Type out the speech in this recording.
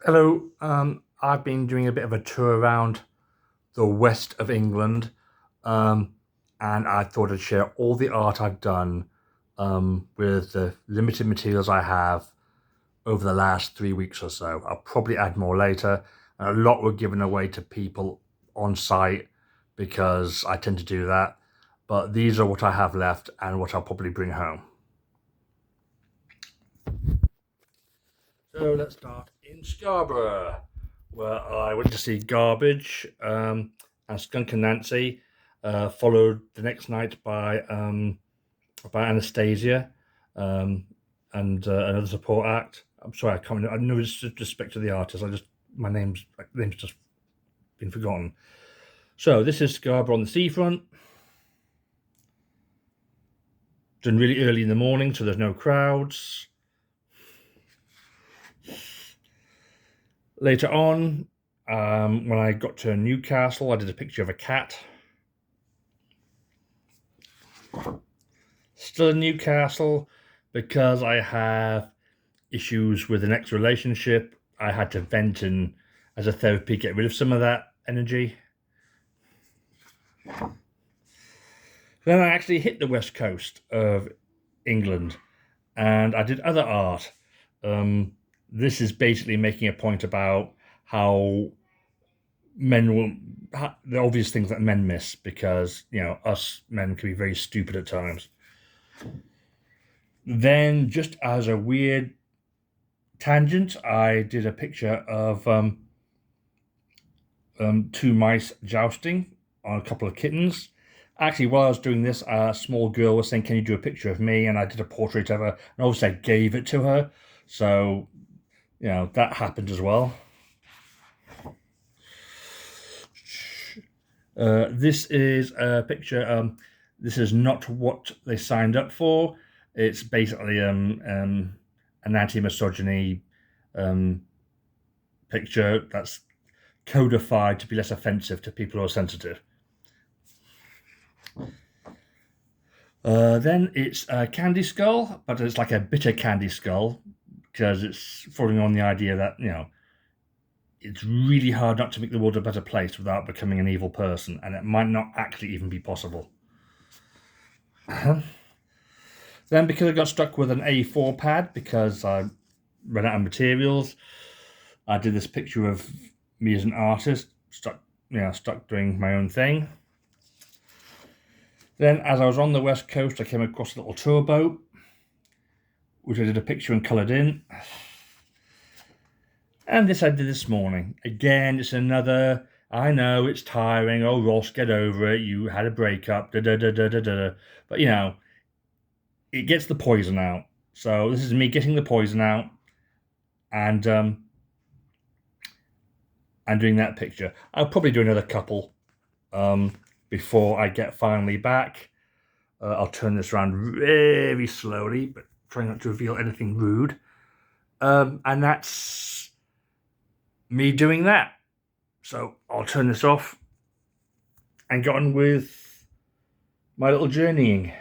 Hello, I've been doing a bit of a tour around the west of England, um, and I thought I'd share all the art I've done with the limited materials I have over the last 3 weeks or so. I'll probably add more later, and a lot were given away to people on site because I tend to do that. But these are what I have left and what I'll probably bring home. So let's start in Scarborough, where I went to see Garbage and Skunk and Nancy, followed the next night by Anastasia um, and another support act. I'm sorry, I can't remember. I know respect to the artist. My name's just been forgotten. So this is Scarborough on the seafront. Done really early in the morning, so there's no crowds. Later on, when I got to Newcastle, I did a picture of a cat. Still in Newcastle, because I have issues with an ex-relationship, I had to vent and, as a therapy, get rid of some of that energy. Then I actually hit the west coast of England, and I did other art. This is basically making a point about how the obvious things that men miss, because us men can be very stupid at times. Then, just as a weird tangent, I did a picture of two mice jousting on a couple of kittens. Actually, while I was doing this, a small girl was saying, "Can you do a picture of me?" And I did a portrait of her, and obviously I gave it to her. So, that happened as well. This is a picture. This is not what they signed up for. It's basically an anti-misogyny picture that's codified to be less offensive to people who are sensitive. Then it's a candy skull, but it's like a bitter candy skull, because it's following on the idea that it's really hard not to make the world a better place without becoming an evil person, and it might not actually even be possible. Then, because I got stuck with an A4 pad because I ran out of materials, I did this picture of me as an artist, stuck doing my own thing. Then, as I was on the west coast, I came across a little tour boat, which I did a picture and coloured in. And this I did this morning. Again, it's another, I know it's tiring. Oh, Ross, get over it. You had a breakup. Da da da da da da. But it gets the poison out. So this is me getting the poison out, and doing that picture. I'll probably do another couple before I get finally back. I'll turn this around very slowly, but try not to reveal anything rude. And that's me doing that. So I'll turn this off and get on with my little journeying.